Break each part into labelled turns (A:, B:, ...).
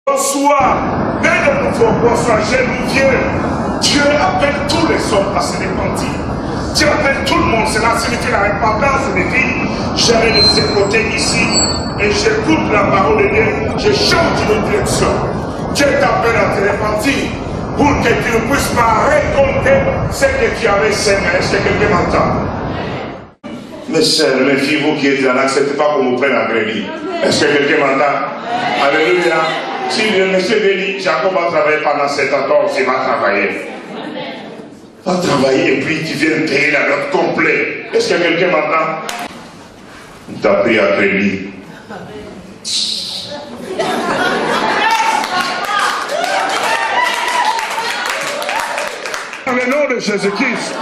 A: Bonsoir, né de nouveau, bonsoir, jeune vieux. Dieu appelle tous les hommes à se repentir. Dieu appelle tout le monde, cela signifie la repentance des vies. J'avais de ce côté ici et j'écoute la parole de Dieu, je chante une direction. Dieu t'appelle à te repentir pour que tu ne puisses pas raconter ce que tu avais semé. Est-ce que quelqu'un m'entend? Mes sœurs, mes filles, vous qui êtes là, n'acceptez pas qu'on vous prenne à crédit. Est-ce que quelqu'un m'entend? Alléluia. Si le monsieur béni, Jacob va travailler pendant 7 ans, toi aussi va travailler. Va travailler et puis tu viens payer la note complète. Est-ce que quelqu'un m'entend? Il t'a pris à crédit. Dans le nom de Jésus-Christ,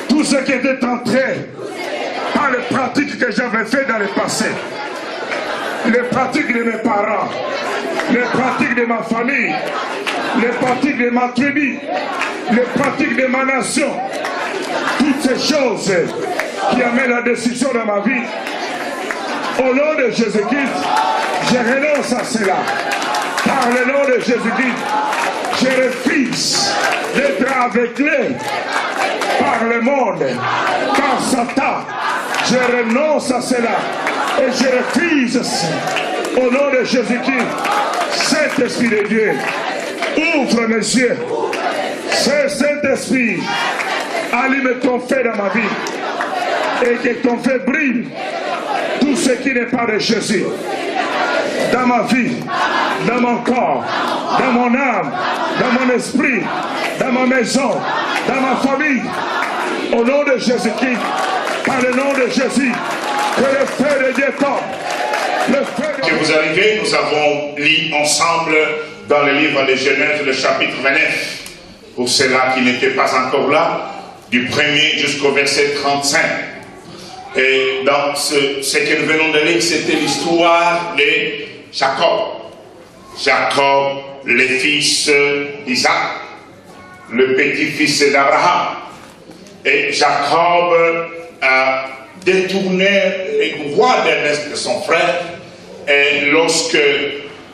A: tout ce qui était entré par les pratiques que j'avais fait dans le passé, les pratiques de mes parents, les pratiques de ma famille, les pratiques de ma tribu, les pratiques de ma nation, toutes ces choses qui amènent la destruction dans ma vie, au nom de Jésus-Christ, je renonce à cela. Par le nom de Jésus-Christ, je refuse d'être aveuglé par le monde, par Satan. Je renonce à cela et je refuse au nom de Jésus-Christ. Saint-Esprit de Dieu, ouvre mes yeux. Saint-Esprit, allume ton feu dans ma vie et que ton feu brille tout ce qui n'est pas de Jésus dans ma vie, dans mon corps, dans mon âme, dans mon esprit, dans ma maison, dans ma famille. Au nom de Jésus-Christ, par le nom de Jésus, que le feu de Dieu tombe. Que vous arrivez, nous avons lu ensemble dans le livre de Genèse, le chapitre 29. Pour ceux-là qui n'étaient pas encore là, du 1er jusqu'au verset 35. Et dans ce que nous venons de lire, c'était l'histoire de Jacob. Jacob, le fils d'Isaac, le petit-fils d'Abraham. Et Jacob a détourné les voies de son frère. Et lorsque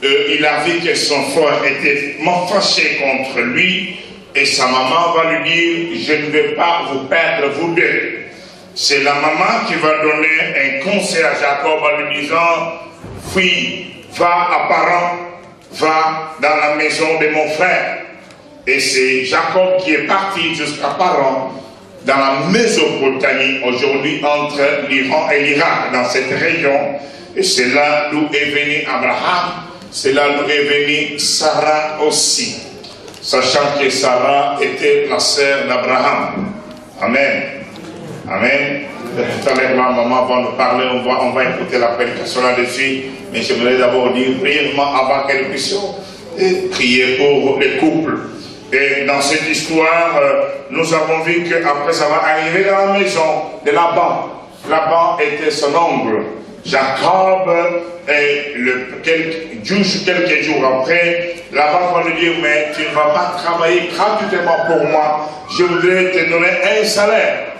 A: il a vu que son frère était fâché contre lui, et sa maman va lui dire, je ne vais pas vous perdre vous deux. C'est la maman qui va donner un conseil à Jacob en lui disant, fille, va à Paran, va dans la maison de mon frère. Et c'est Jacob qui est parti jusqu'à Paran, dans la Mésopotamie, aujourd'hui entre l'Iran et l'Irak, dans cette région. Et c'est là d'où est venu Abraham, c'est là d'où est venue Sarah aussi. Sachant que Sarah était la sœur d'Abraham. Amen. Amen. Tout à l'heure, ma maman va nous parler, on va écouter la prédication là-dessus. Mais j'aimerais d'abord dire brièvement avant que nous puissions prier pour les couples. Et dans cette histoire, nous avons vu qu'après avoir arrivé dans la maison de Laban, Laban était son oncle. Jacob, et quelques jours après, Laban va lui dire, mais tu ne vas pas travailler gratuitement pour moi, je voudrais te donner un salaire.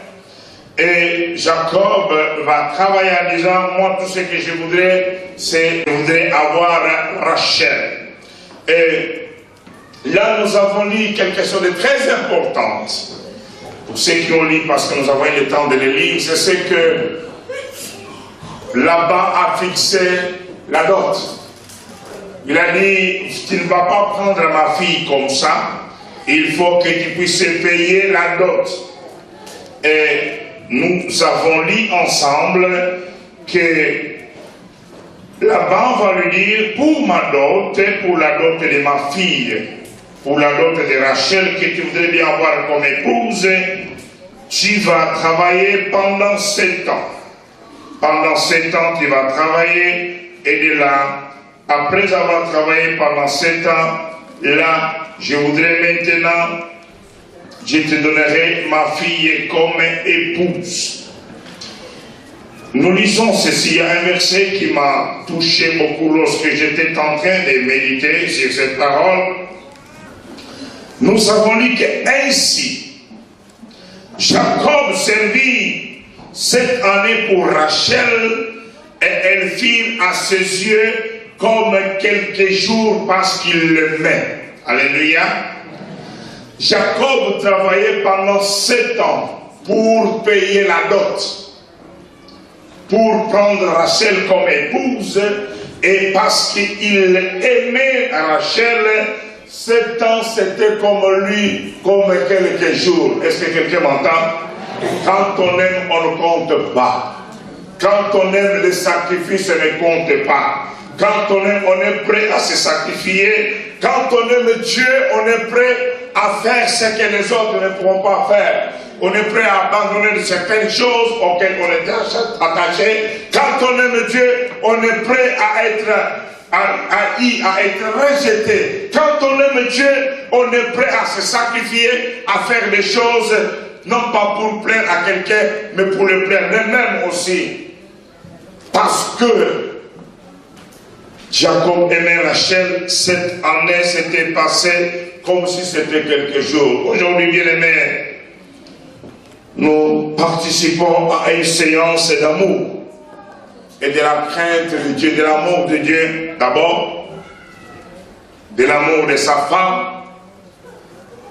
A: Et Jacob va travailler en disant, moi tout ce que je voudrais, c'est je voudrais avoir Rachel. Et là nous avons lu quelque chose de très important. Pour ceux qui ont lu, parce que nous avons eu le temps de le lire, c'est ce que Laban a fixé la dot. Il a dit, tu ne vas pas prendre ma fille comme ça, il faut que tu puisses payer la dot. Et nous avons lu ensemble que Laban va lui dire, pour ma dot, pour la dot de ma fille, pour la dot de Rachel que tu voudrais bien avoir comme épouse, tu vas travailler pendant 7 ans. Pendant 7 ans, tu vas travailler, et de là, après avoir travaillé pendant 7 ans, là, je voudrais maintenant, je te donnerai ma fille comme épouse. Nous lisons ceci, il y a un verset qui m'a touché beaucoup lorsque j'étais en train de méditer sur cette parole. Nous avons lu qu'ainsi, Jacob servit 7 années pour Rachel, et elle fit à ses yeux comme quelques jours parce qu'il l'aimait. Alléluia. Jacob travaillait pendant 7 ans pour payer la dot, pour prendre Rachel comme épouse, et parce qu'il aimait Rachel, 7 ans c'était comme lui, comme quelques jours. Est-ce que quelqu'un m'entend? Quand on aime, on ne compte pas. Quand on aime, les sacrifices ne comptent pas. Quand on aime, on est prêt à se sacrifier. Quand on aime Dieu, on est prêt à faire ce que les autres ne pourront pas faire. On est prêt à abandonner certaines choses auxquelles on est attaché. Quand on aime Dieu, on est prêt à être haï, à être rejeté. Quand on aime Dieu, on est prêt à se sacrifier, à faire des choses, non pas pour plaire à quelqu'un, mais pour le plaire lui-même aussi. Parce que Jacob aimait Rachel, cette année s'était passée comme si c'était quelques jours. Aujourd'hui, bien-aimés, nous participons à une séance d'amour et de la crainte de Dieu, de l'amour de Dieu d'abord, de l'amour de sa femme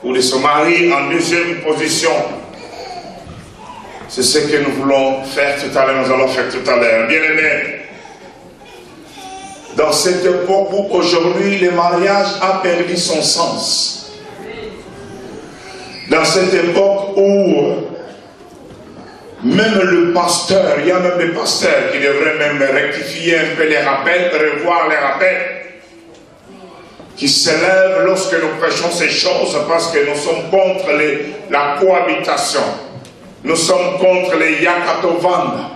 A: ou de son mari en deuxième position. C'est ce que nous voulons faire tout à l'heure, nous allons faire tout à l'heure. Bien-aimés, dans cette époque où aujourd'hui le mariage a perdu son sens, dans cette époque où même le pasteur, il y a même des pasteurs qui devraient même rectifier un peu les rappels, revoir les rappels, qui s'élèvent lorsque nous prêchons ces choses parce que nous sommes contre la cohabitation. Nous sommes contre les Yakatovanda.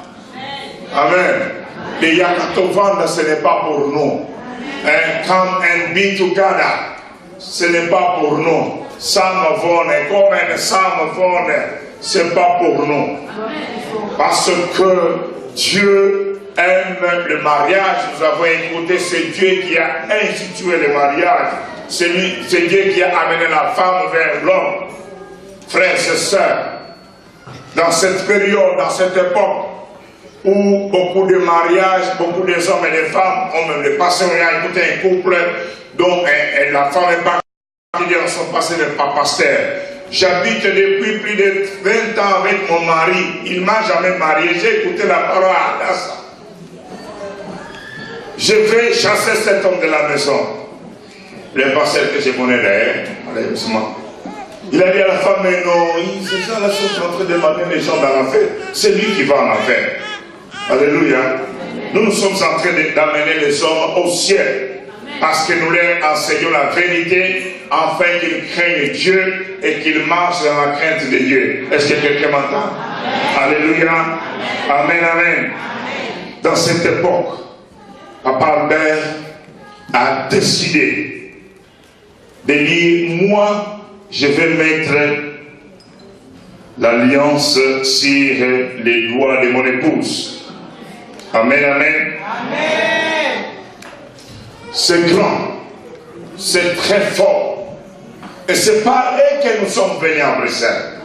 A: Amen. Les Yakatovanda, ce n'est pas pour nous. Come and be together. Ce n'est pas pour nous. Samavone, comme un Samavone, ce n'est pas pour nous. Parce que Dieu aime le mariage. Nous avons écouté, c'est Dieu qui a institué le mariage. C'est Dieu qui a amené la femme vers l'homme. Frères et sœurs, dans cette période, dans cette époque, où beaucoup de mariages, beaucoup de hommes et de femmes ont même le passé, on a écouté un couple dont la femme est partie dans son passé n'est pas pasteur. J'habite depuis plus de 20 ans avec mon mari, il ne m'a jamais marié, j'ai écouté la parole à Adassa. Je vais chasser cet homme de la maison. Le pasteur que je connais d'ailleurs, il a dit à la femme, mais non, ces gens-là sont en train de demander les gens dans l'enfer. C'est lui qui va en enfer. Alléluia. Nous sommes en train d'amener les hommes au ciel. Parce que nous leur enseignons la vérité, afin qu'ils craignent Dieu et qu'ils marchent dans la crainte de Dieu. Est-ce que quelqu'un m'entend? Alléluia. Amen, amen. Dans cette époque, Papa Albert a décidé de dire, moi, je vais mettre l'alliance sur les doigts de mon épouse. Amen, amen. Amen. C'est grand, c'est très fort. Et c'est par eux que nous sommes venus à Bruxelles.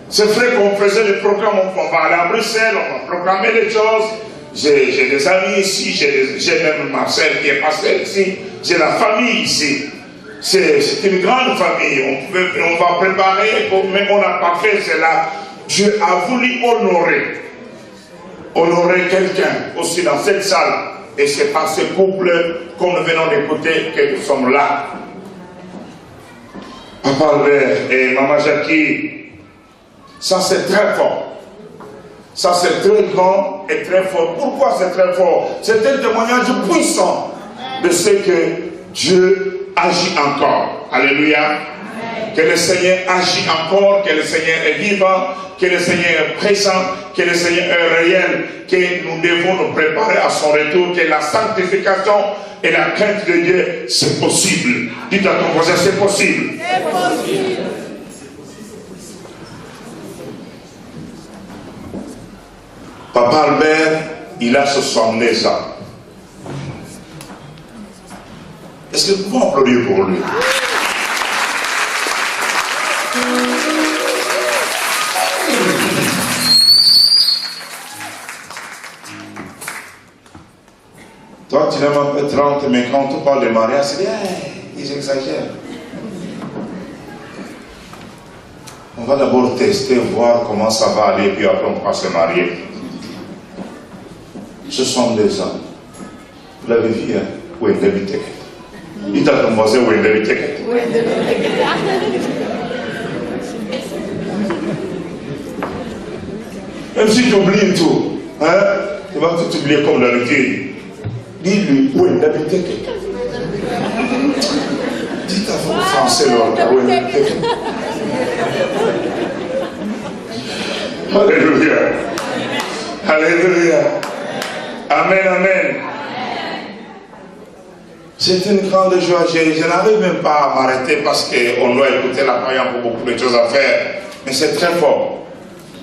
A: C'est vrai qu'on faisait des programmes, on va aller à Bruxelles, on va proclamer des choses. J'ai des amis ici, j'ai même Marcel qui est pasteur ici, j'ai la famille ici. C'est une grande famille, on va préparer, mais on n'a pas fait cela. Dieu a voulu honorer quelqu'un aussi dans cette salle. Et c'est par ce couple, comme nous venons d'écouter, que nous sommes là. Papa Albert et Maman Jackie, ça c'est très fort. Ça c'est très grand et très fort. Pourquoi c'est très fort? C'est un témoignage puissant de ce que Dieu agit encore. Alléluia. Que le Seigneur agit encore, que le Seigneur est vivant, que le Seigneur est présent, que le Seigneur est réel, que nous devons nous préparer à son retour, que la sanctification et la crainte de Dieu, c'est possible. Dites à ton voisin, c'est possible. C'est possible. Papa Albert, il a 70 ans. Est-ce que nous pouvons applaudir pour lui?
B: Toi, tu n'as même pas 30, mais quand on parle de mariage, c'est bien, ils exagèrent. On va d'abord tester, voir comment ça va aller, puis après on va se marier. Ce sont des hommes. Vous l'avez vu, hein? Oui, d'habiter. Il t'a ton voisin, oui, d'habiter. Même si tu oublies tout, hein, tu vas tout oublier comme d'habitude. Dis-lui, oui, d'habiter. Dis ta voix français, là, oui, d'habiter. Alléluia. Alléluia. Amen, amen. C'est une grande joie. Je n'arrive même pas à m'arrêter parce qu'on doit écouter la parole pour beaucoup de choses à faire. Mais c'est très fort.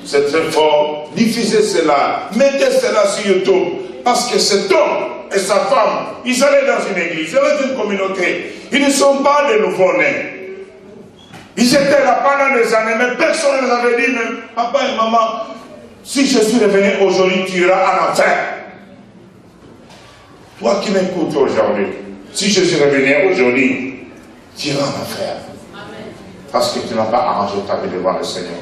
B: C'est très fort. Diffusez cela. Mettez cela sur YouTube. Parce que cet homme et sa femme, ils allaient dans une église, ils allaient dans une communauté. Ils ne sont pas des nouveau-nés. Ils étaient là pendant des années, mais personne ne les avait dit, même papa et maman, si je suis revenu aujourd'hui, tu iras en enfer. Toi qui m'écoutes aujourd'hui, si je suis revenu aujourd'hui, tu iras en enfer. Parce que tu n'as pas arrangé ta vie devant le Seigneur.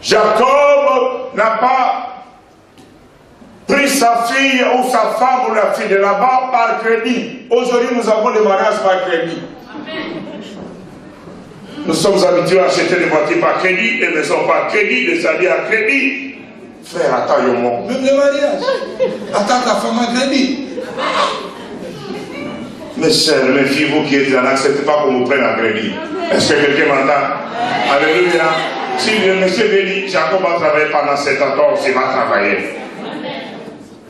B: Jacob n'a pas pris sa fille ou sa femme ou la fille de là-bas par crédit. Aujourd'hui, nous avons des mariages par crédit. Nous sommes habitués à acheter des voitures par crédit, des maisons par crédit, des alliés à crédit. Frère, attends, yo, mon. Même les mariages. Attends ta femme à crédit. Mes chers, mes filles, vous qui êtes là, n'acceptez pas qu'on vous prenne à crédit. Est-ce que quelqu'un m'entend? Alléluia. Si le monsieur béni, Jacob va travailler pendant 7 ans, il va travailler.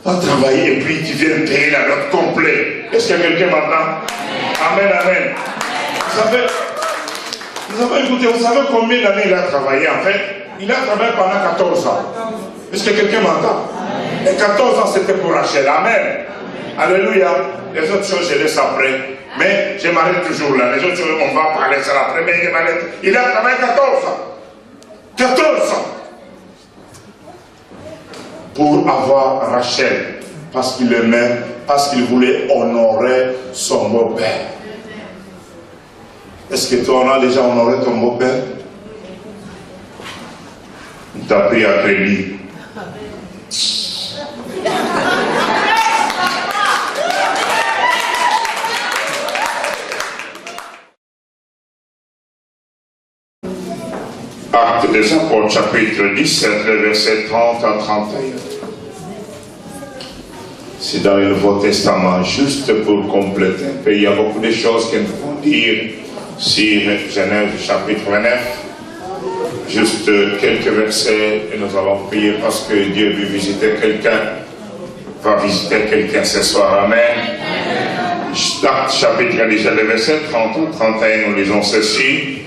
B: Va travailler et puis tu viens payer la note complète. Est-ce que quelqu'un m'entend? Amen, amen. Vous savez combien d'années il a travaillé en fait? Il a travaillé pendant 14 ans. Est-ce que quelqu'un m'entend? Et 14 ans c'était pour Rachel. Amen. Alléluia. Les autres choses je laisse après. Mais je m'arrête toujours là. Les autres choses on va parler ça après. Mais il a travaillé 14 ans. 14 ans. Pour avoir Rachel. Parce qu'il aimait, parce qu'il voulait honorer son beau-père. Est-ce que toi, on a déjà honoré ton beau-père? Il t'a pris à crédit. Actes des Apôtres, chapitre 17, versets 30 à 31. C'est dans le Nouveau Testament, juste pour compléter un peu. Il y a beaucoup de choses que nous pouvons dire sur Genèse chapitre 29. Juste quelques versets et nous allons prier parce que Dieu veut visiter quelqu'un. Va visiter quelqu'un ce soir. Amen. Actes chapitre 17, verset 30 31, nous lisons ceci.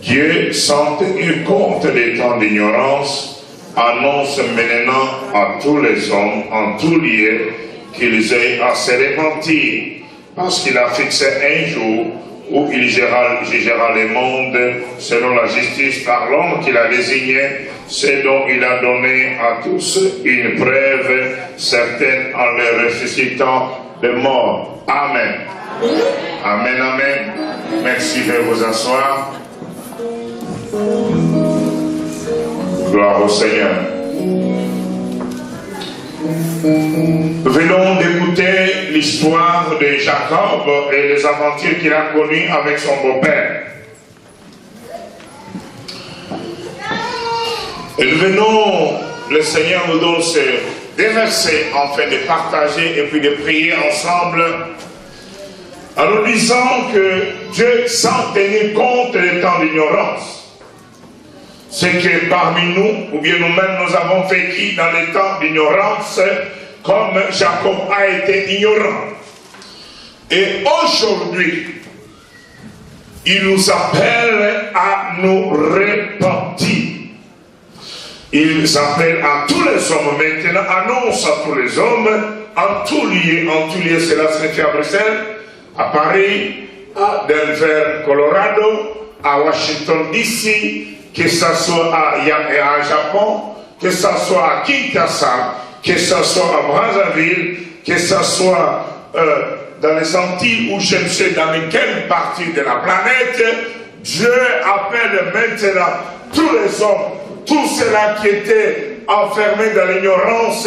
B: Dieu, sans tenir compte des temps d'ignorance, annonce maintenant à tous les hommes, en tout lieu, qu'ils aient à se repentir, parce qu'il a fixé un jour où il jugera le monde selon la justice par l'homme qu'il a désigné, ce dont il a donné à tous une preuve certaine en les ressuscitant de mort. Amen. Amen, amen. Merci de vous asseoir. Gloire au Seigneur. Venons d'écouter l'histoire de Jacob et les aventures qu'il a connues avec son beau-père. Et nous venons, le Seigneur nous donne ces deux versets afin de partager et puis de prier ensemble en nous disant que Dieu, sans tenir compte des temps d'ignorance, c'est que parmi nous, ou bien nous-mêmes, nous avons vécu dans les temps d'ignorance, comme Jacob a été ignorant. Et aujourd'hui, il nous appelle à nous repentir. Il appelle à tous les hommes maintenant, annonce à tous les hommes, en tout lieu, cela se fait à Bruxelles, à Paris, à Denver, Colorado, à Washington DC, que ce soit à Japon, que ce soit à Kinshasa,
A: que ce soit à Brazzaville, que ce soit dans les Antilles ou je ne sais dans quelle partie de la planète, Dieu appelle maintenant tous les hommes, tous ceux-là qui étaient enfermés dans l'ignorance,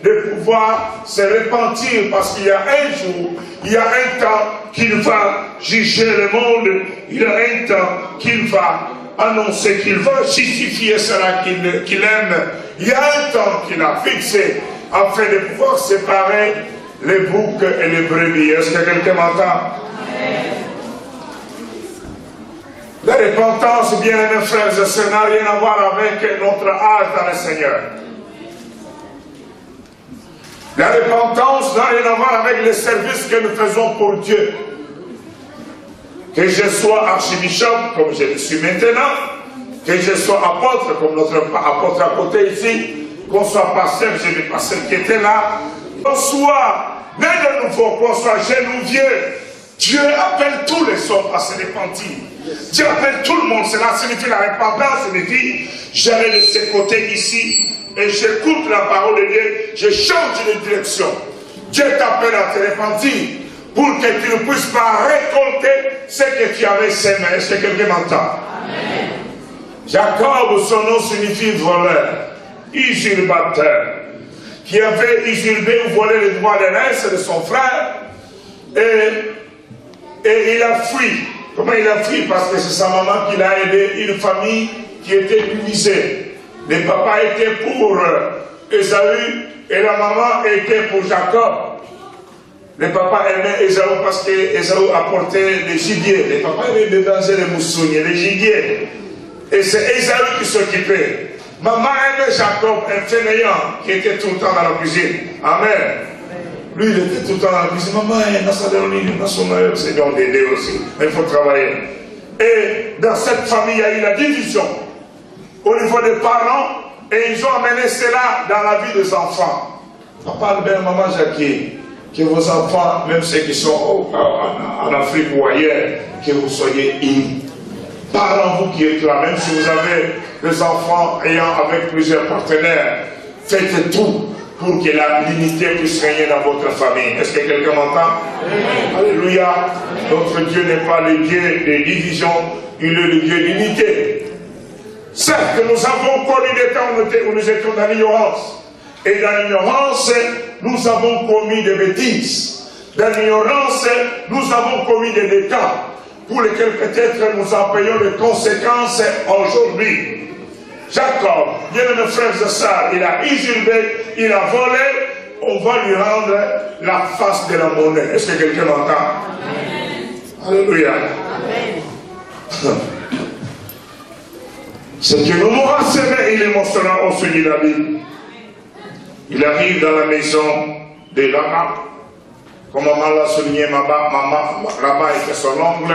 A: de pouvoir se repentir, parce qu'il y a un jour, il y a un temps qu'il va juger le monde, il y a un temps qu'il va annoncer, qu'il va justifier cela qu'il aime, il y a un temps qu'il a fixé afin de pouvoir séparer les boucs et les brebis. Est-ce que quelqu'un m'entend? La repentance, bien mes frères et sœurs, n'a rien à voir avec notre âge dans le Seigneur. La repentance n'a rien à voir avec les services que nous faisons pour Dieu. Que je sois archibishop, comme je le suis maintenant, que je sois apôtre, comme notre apôtre à côté ici, qu'on soit pasteur, j'ai des pasteurs qui étaient là, qu'on soit né de nouveau, qu'on soit jeune ou vieux, Dieu appelle tous les hommes à se repentir. Dieu appelle tout le monde. Cela signifie la repentance, signifie j'allais de ce côté ici et j'écoute la parole de Dieu, je change de direction. Dieu t'appelle à te repentir pour que tu ne puisses pas récolter ce que tu avais semé. Est-ce que quelqu'un m'entend? Jacob, son nom signifie voleur, usurpateur, qui avait usurpé ou volé le droit de l'aise de son frère et il a fui. Comment il a fui? Parce que c'est sa maman qui l'a aidé, une famille qui était divisée. Le papa était pour Ésaü et la maman était pour Jacob. Le papa aimait Ésaü parce que Ésaü apportait les gibiers. Le papa aimait dédanger les moussounis, les gibiers. Et c'est Ésaü qui s'occupait. Maman aimait Jacob, un fainéant qui était tout le temps dans la cuisine. Amen. Lui, il était tout le temps dans la cuisine. Maman, Seigneur d'aider aussi. Mais il faut travailler. Et dans cette famille, il y a eu la division au niveau des parents. Et ils ont amené cela dans la vie des enfants. Papa, ben, maman Jackie, que vos enfants, même ceux qui sont en Afrique ou ailleurs, que vous soyez unis. Parents, vous qui êtes là, même si vous avez des enfants ayant avec plusieurs partenaires, faites tout pour que l'unité puisse régner dans votre famille. Est-ce que quelqu'un m'entend? Alléluia. Notre Dieu n'est pas le Dieu de division, il est le Dieu d'unité. Certes, nous avons connu des temps où nous étions dans l'ignorance. Et dans l'ignorance, nous avons commis des bêtises. Dans l'ignorance, nous avons commis des dégâts pour lesquels peut-être nous en payons les conséquences aujourd'hui. Jacob, bien mes frères et sœurs, il a usurpé, il a volé, on va lui rendre la face de la monnaie. Est-ce que quelqu'un m'entend? Alléluia. Ce que nous m'aura semé, il est mentionné au sujet de la Bible. Il arrive dans la maison de Laban. Comme maman l'a souligné, Laban était son oncle.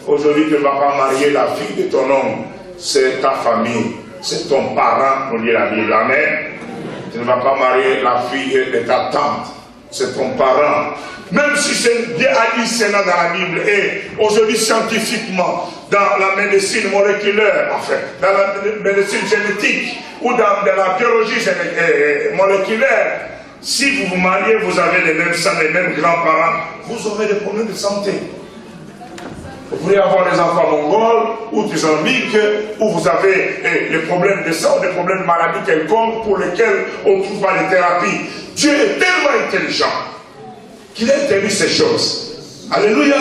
A: Aujourd'hui, tu ne vas pas marier la fille de ton oncle. C'est ta famille. C'est ton parent, nous dit la Bible. Amen. Tu ne vas pas marier la fille de ta tante. C'est ton parent. Même si Dieu a dit cela dans la Bible, et aujourd'hui scientifiquement, dans la médecine moléculaire, enfin, dans la médecine génétique, ou dans la biologie moléculaire, si vous vous mariez, vous avez les mêmes sangs, les mêmes grands-parents, vous aurez des problèmes de santé. Vous pourriez avoir des enfants mongols, ou des ambiques, où vous avez des problèmes de sang, des problèmes de maladies quelconques pour lesquels on ne trouve pas de thérapie. Dieu est tellement intelligent qu'il a interdit ces choses. Alléluia.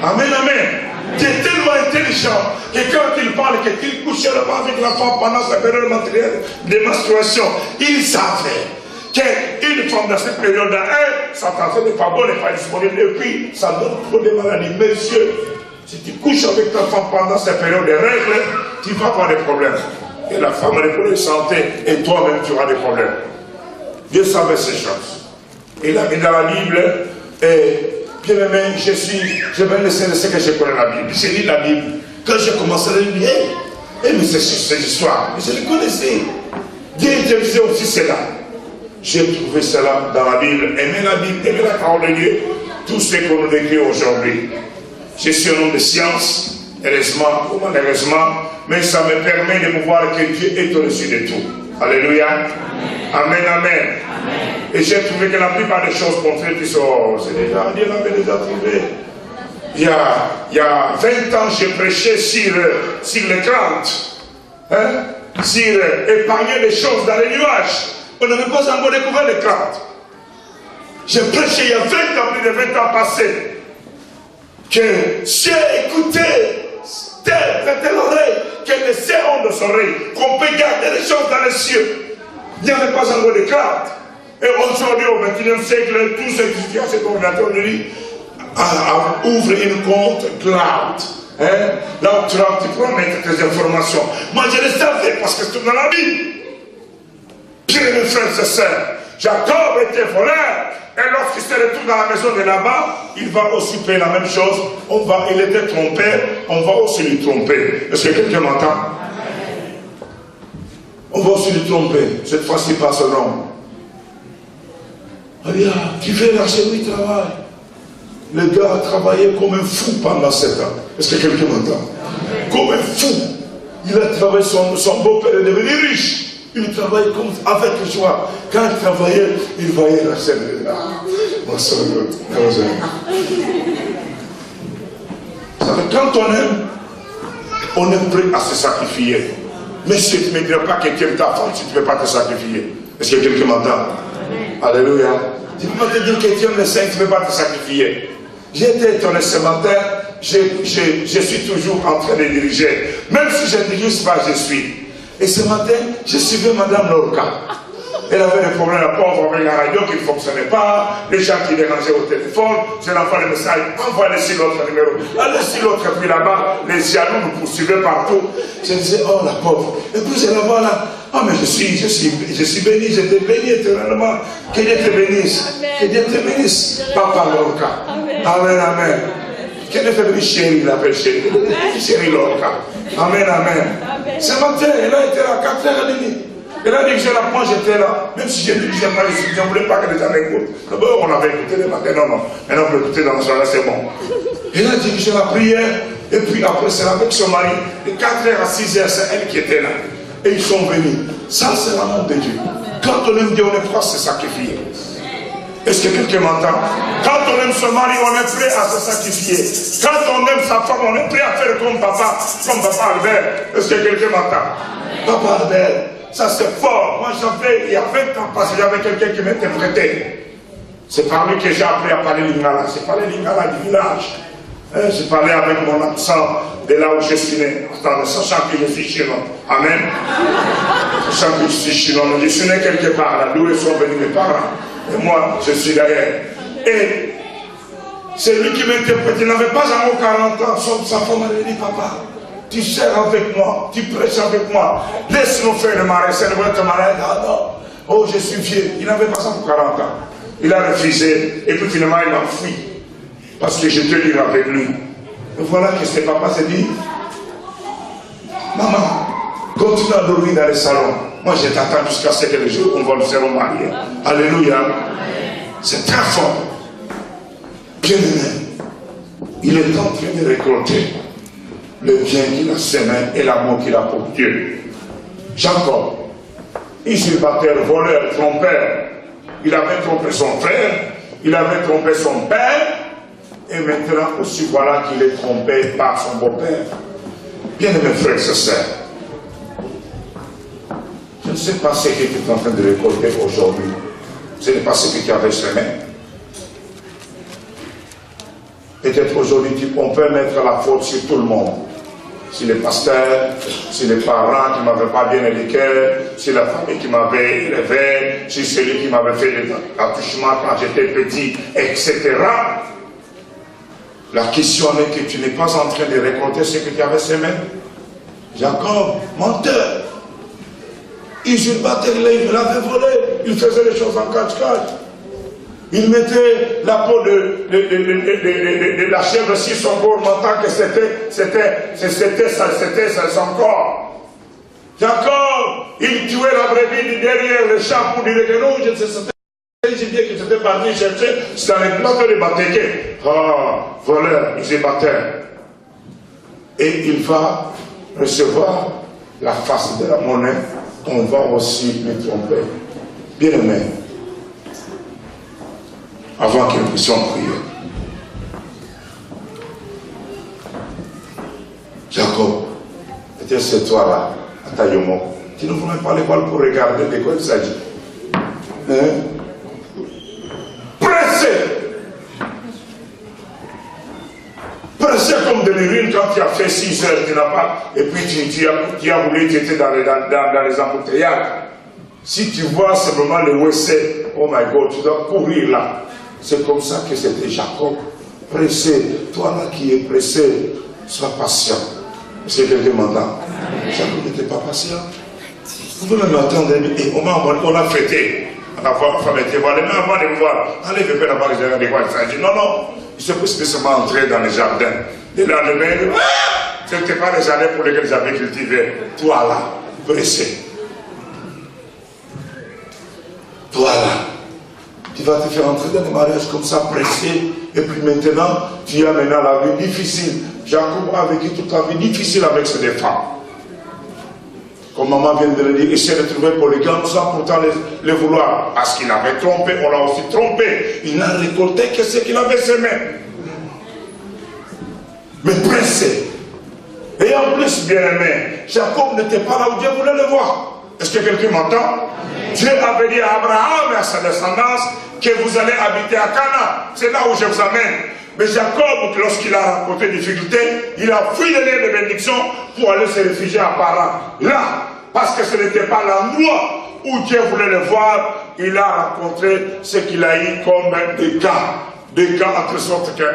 A: Amen, amen. Dieu est tellement intelligent que quand il parle qu'il couchait avec la femme pendant sa période de menstruation, il savait qu'une femme dans cette période-là, sa santé n'est pas bonne, n'est pas disponible, et puis ça donne trop de maladies. Messieurs, si tu couches avec ta femme pendant cette période de règles, tu vas avoir des problèmes. Et la femme a des problèmes de santé, et toi-même tu auras des problèmes. Dieu savait ces choses. Il a mis dans la Bible, et bien aimé, je vais laisser ce que je connais la Bible. J'ai lu la Bible. Quand j'ai commencé à la lire, mais c'est ces histoires, je les connaissais. Dieu utilisait aussi cela. J'ai trouvé cela dans la Bible. Aimez la Bible, aimez la parole de Dieu. Tout ce qu'on nous décrit aujourd'hui. Je suis un homme de science, heureusement ou malheureusement, mais ça me permet de voir que Dieu est au-dessus de tout.
B: Alléluia. Amen, amen. Et j'ai trouvé que la plupart des choses qu'on fait, Dieu l'avait déjà trouvé. Il y a 20 ans, j'ai prêché sur les craintes. Sur épargner les choses dans les nuages. On n'avait pas encore découvert les craintes. J'ai prêché il y a 20 ans, plus de 20 ans passés, que j'ai écouté, prêté l'oreille, que les serrons de son oreille, qu'on peut garder les choses dans les cieux. Il n'y avait pas encore de crainte. Et aujourd'hui, au XXIe siècle, tous ceux qui ont cet ordinateur de lui ouvrent une compte cloud. Là où tu pourras mettre tes informations. Moi, je le savais parce que c'est dans la Bible. Bien, mes frères et sœurs, Jacob était voleur. Et lorsqu'il se retrouve dans la maison de là-bas, il va aussi payer la même chose. Il était trompé, on va aussi lui tromper. Est-ce que quelqu'un m'entend? On va aussi lui tromper. Cette fois-ci, pas son nom. Regarde, tu fais là chez lui, travail. Le gars a travaillé comme un fou pendant 7 ans. Est-ce que quelqu'un m'entend? Comme un fou. Il a travaillé, son beau-père est devenu riche. Il travaillait comme avec joie. Quand il travaillait, il voyait la scène. Quand on est prêt à se sacrifier. Mais si tu ne me diras pas que tu aimes ta femme, si tu ne peux pas te sacrifier. Est-ce que quelqu'un m'entend? Alléluia. Tu ne peux pas te dire que tu aimes les saints, tu ne peux pas te sacrifier. J'ai été étonné ce matin, je suis toujours en train de diriger. Même si je ne dirige pas, je suis. Et ce matin, je suivais Madame Lorca. Elle avait des problèmes, la pauvre, avec la radio qui ne fonctionnait pas, les gens qui dérangeaient au téléphone. Je l'envoie le message, envoie-le sur l'autre numéro. Allez sur l'autre, et puis là-bas, les jaloux nous poursuivaient partout. Je disais, oh la pauvre. Et puis je la vois là. Ah, mais je suis béni, j'étais béni éternellement. Que Dieu te bénisse. Que Dieu te bénisse. Papa Lorca. Amen, amen. Que Dieu te bénisse, chérie, l'appelle chérie. Chérie Lorca. Amen, amen. Ce matin, elle a été là à 4h30. Elle a dit que je la prends, j'étais là. Même si j'ai dit que je ne voulais pas que les gens m'écoutent. D'abord, on avait écouté le matin. Non. Maintenant, on peut écouter dans la soirée, c'est bon. Elle a dit que je la priais. Et puis après, c'est avec son mari. De 4h à 6h, c'est elle qui était là. Et ils sont venus. Ça, c'est l'amour de Dieu. Quand on aime Dieu, on est prêt à se sacrifier. Est-ce que quelqu'un m'entend? Quand on aime son mari, on est prêt à se sacrifier. Quand on aime sa femme, on est prêt à faire comme papa Albert. Est-ce que quelqu'un m'entend? Papa Albert, ça c'est fort. Moi j'avais, il y a 20 ans, parce qu'il y avait quelqu'un qui m'interprétait. C'est par lui que j'ai appris à parler lingala. C'est parler lingala du village. J'ai parlé avec mon accent de là où je suis né, sachant que je suis chinois. Amen. Sachant que je suis chinois. Je suis né quelque part, là d'où sont venus mes parents. Et moi, je suis derrière. Et c'est lui qui m'interprète. Il n'avait pas encore 40 ans. Sa femme m'avait dit, papa, tu sers avec moi, tu prêches avec moi. Laisse-nous faire le mariage. C'est le mariage. Ah non. Oh, je suis vieux. Il n'avait pas encore 40 ans. Il a refusé. Et puis finalement, il m'a fui. Parce que j'étais libre avec lui. Et voilà que ce papa s'est dit, maman, continue à dormir dans le salon. Moi, je t'attends jusqu'à ce que le jour où on va nous faire marier. Alléluia. C'est très fort. Bien aimé, il est en train de récolter le bien qu'il a semé et l'amour qu'il a pour Dieu. Jacob, usurpateur, voleur, trompeur, il avait trompé son frère, il avait trompé son père, et maintenant aussi voilà qu'il est trompé par son beau-père. Bien aimé frères et sœurs, je ne sais pas ce que tu es en train de récolter aujourd'hui. Ce n'est pas ce que tu avais semé. Peut-être aujourd'hui, on peut mettre la faute sur tout le monde. Sur les pasteurs, sur les parents qui ne m'avaient pas bien éduqué, sur la famille qui m'avait élevé, sur celui qui m'avait fait des attouchements quand j'étais petit, etc. La question est que tu n'es pas en train de récolter ce que tu avais semé. Jacob, menteur, usurpateur, il avait volé, il faisait les choses en cache-cache. Il mettait la peau de la chèvre sur son corps, mentant que c'était son corps. Jacob, il tuait la brebis derrière le champ pour dire que non, je ne sais pas. J'ai dit que c'était parti chercher, c'est dans les plateaux de Batéké. Oh, voleur, usurpateur. Et il va recevoir la face de la monnaie on va aussi les tromper. Bien aimé, avant que nous puissions prier, Jacob, était ce toi-là, à Taïomo, tu ne voulais pas l'école pour regarder de quoi il s'agit. Hein? Pressé comme de l'urine quand tu as fait 6 heures, tu n'as pas, et puis tu as voulu, tu étais dans les embouteillages. Si tu vois simplement le WC, oh my God, tu dois courir là. C'est comme ça que c'était Jacob. Pressé, toi là qui es pressé, sois patient. C'est quelqu'un m'entend. Jacob n'était pas patient. Vous pouvez même attendre, et on a fêté. On a fait voir les mains avant de voir. Allez, je vais là-bas, je vais voir. Il dit non, non. Il se peut spécialement entrer dans les jardins. Le lendemain, ce n'était pas les jardins pour lesquels j'avais cultivé. Toi là, pressé. Toi là, tu vas te faire entrer dans le mariage comme ça, pressé. Et puis maintenant, tu as maintenant la vie difficile. Jacob a vécu toute la vie difficile avec ses deux femmes. Comme maman vient de le dire, il s'est retrouvé polygame sans pourtant le vouloir. Parce qu'il avait trompé, on l'a aussi trompé. Il n'a récolté que ce qu'il avait semé. Mais pressé. Et en plus, bien aimé, Jacob n'était pas là où Dieu voulait le voir. Est-ce que quelqu'un m'entend? Dieu avait dit à Abraham et à sa descendance que vous allez habiter à Canaan. C'est là où je vous amène. Mais Jacob, lorsqu'il a rencontré des difficultés, il a fui les liens de bénédiction pour aller se réfugier à Paran. Là, parce que ce n'était pas l'endroit où Dieu voulait le voir, il a rencontré ce qu'il a eu comme des cas. Des cas en telle sorte que, 1,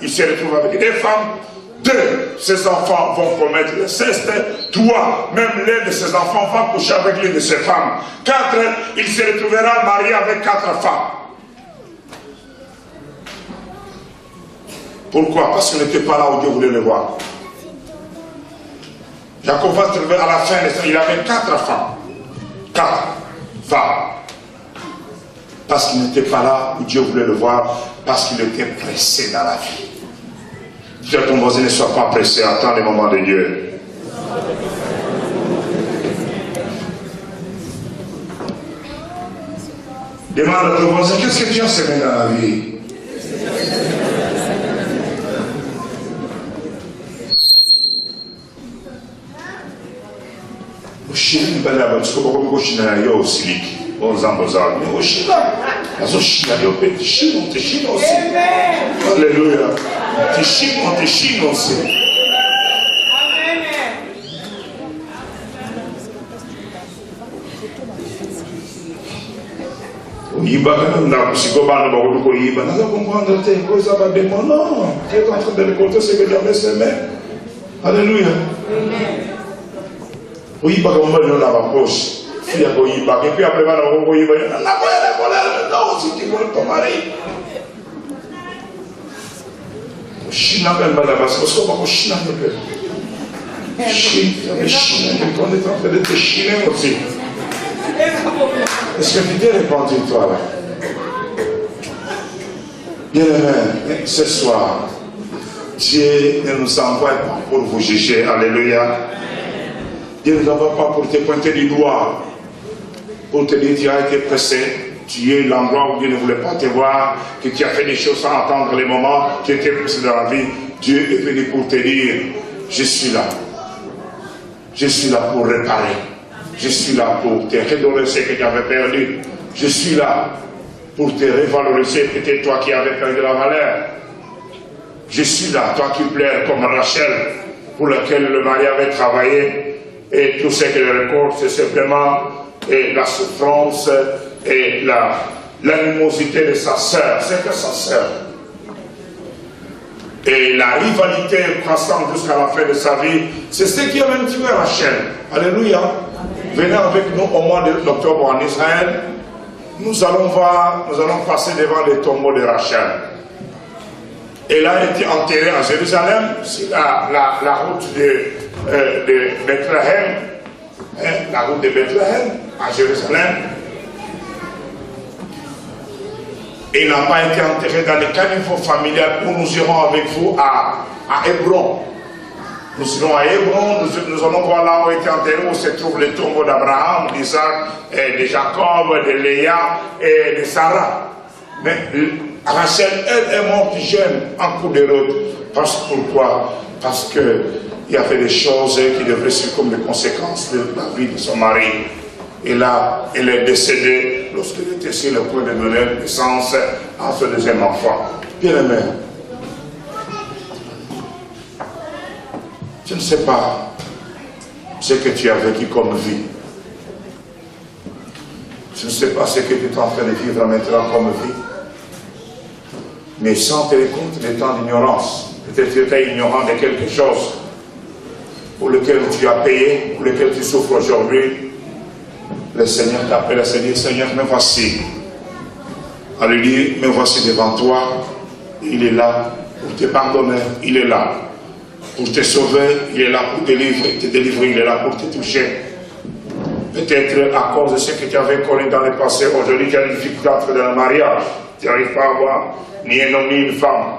B: il s'est retrouvé avec des femmes. 2, ses enfants vont commettre l'inceste. 3, même l'un de ses enfants va coucher avec l'une de ses femmes. 4, il se retrouvera marié avec 4 femmes. Pourquoi? Parce qu'il n'était pas là où Dieu voulait le voir. Jacob va se trouver à la fin de ça, il avait 4 femmes. 4 femmes. Parce qu'il n'était pas là où Dieu voulait le voir, parce qu'il était pressé dans la vie. Dis à ton voisin, ne sois pas pressé, attends le moment de Dieu. Demande à ton voisin, qu'est-ce que tu as semé dans la vie? Oshina mbala batsuko bako oshina yo osiliki ozambo zawo mais oshina azoshina yo pe tishino aussi. Alléluia. Tishino aussi. Amen. Oyiba kana na kusiko bana bako ko yiba na comprendre te ko ça va demander non tu es en train de récolter ce que tu avais semé. Alléluia. Amen. Oui, pas comme on dans la poche. Il y a et puis après, on va non, si tu veux ton mari. Chine appelle madame, parce qu'on va Chine appelle. Chine, on est en train de te chiner aussi. Est-ce que tu t'es répandu, toi, là? Bien aimé, ce soir, Dieu ne nous envoie pas pour vous juger. Alléluia. Dieu ne t'envoie pas pour te pointer du doigt, pour te dire tu as été pressé, tu es l'endroit où Dieu ne voulait pas te voir, que tu as fait des choses sans attendre les moments, tu étais pressé dans la vie. Dieu est venu pour te dire, je suis là. Je suis là pour réparer. Je suis là pour te redorer ce que tu avais perdu. Je suis là pour te revaloriser, peut-être toi qui avais perdu la valeur. Je suis là, toi qui pleures comme Rachel, pour laquelle le mari avait travaillé. Et tout ce qu'elle récolte, c'est simplement la souffrance et l'animosité de sa sœur. C'est que sa sœur. Et la rivalité croissante jusqu'à la fin de sa vie, c'est ce qui a même tué Rachel. Alléluia. Venez avec nous au mois d'octobre en Israël. Nous allons passer devant les tombeaux de Rachel. Elle a été enterrée à Jérusalem, sur la route de Bethléem, la route de Bethléem à Jérusalem. Et n'a pas été enterré dans le caniveau familial où nous irons avec vous à Hébron. Nous serons à Hébron, nous allons voir là où était enterré, où se trouve le tombeau d'Abraham, d'Isaac, de Jacob, de Léa et de Sarah. Mais Rachel, elle est morte jeune en cours de route. Pourquoi? Parce qu'il y avait des choses qui devraient succomber des conséquences de la vie de son mari. Et là, elle est décédée lorsqu'elle était sur le point de donner naissance à ce deuxième enfant. Bien aimé, je ne sais pas ce que tu as vécu comme vie. Je ne sais pas ce que tu es en train de vivre maintenant comme vie. Mais sans tenir compte des temps d'ignorance, peut-être que tu étais ignorant de quelque chose pour lequel tu as payé, pour lequel tu souffres aujourd'hui. Le Seigneur t'appelle à se dire, Seigneur, me voici. À lui dire, me voici devant toi. Il est là pour te pardonner. Il est là pour te sauver. Il est là pour te délivrer. Il est là pour te toucher. Peut-être à cause de ce que tu avais connu dans le passé, aujourd'hui tu as une difficulté dans le mariage. Tu n'arrives pas à avoir ni un homme ni une femme.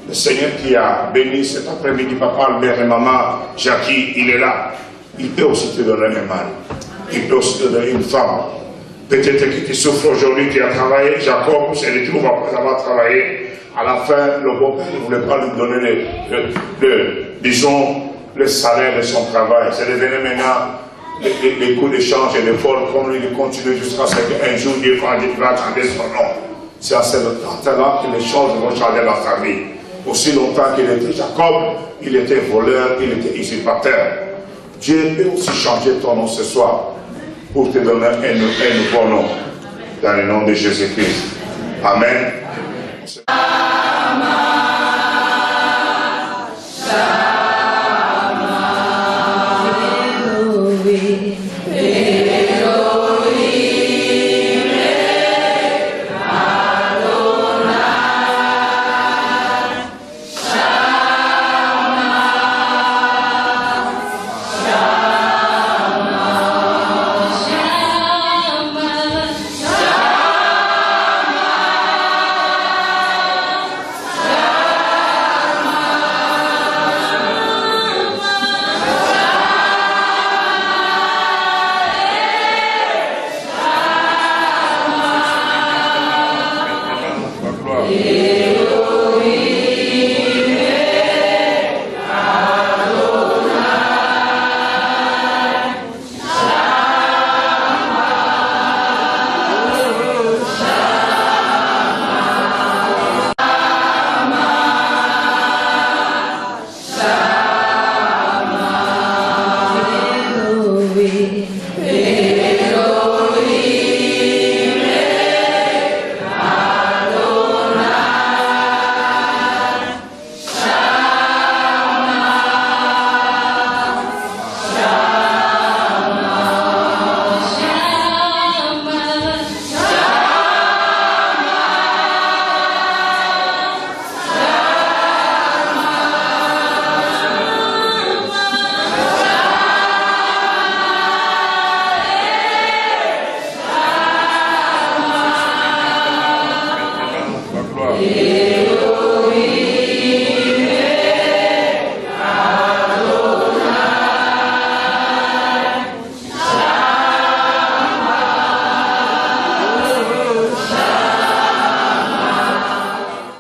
B: Le Seigneur qui a béni cet après-midi, papa, Albert et maman, Jackie, il est là. Il peut aussi te donner un mari. Il peut aussi te donner une femme. Peut-être que tu souffres aujourd'hui, tu as travaillé. Jacob se retrouve après avoir travaillé. À la fin, le beau-père ne voulait pas lui donner le salaire de son travail. C'est devenu maintenant les coups d'échange et de vol, comme lui, il continue jusqu'à ce qu'un jour Dieu va changer son nom. C'est à ce temps-là que les choses vont changer dans sa vie. Aussi longtemps qu'il était Jacob, il était voleur, il était usurpateur. Dieu peut aussi changer ton nom ce soir pour te donner un nouveau nom dans le nom de Jésus-Christ. Amen.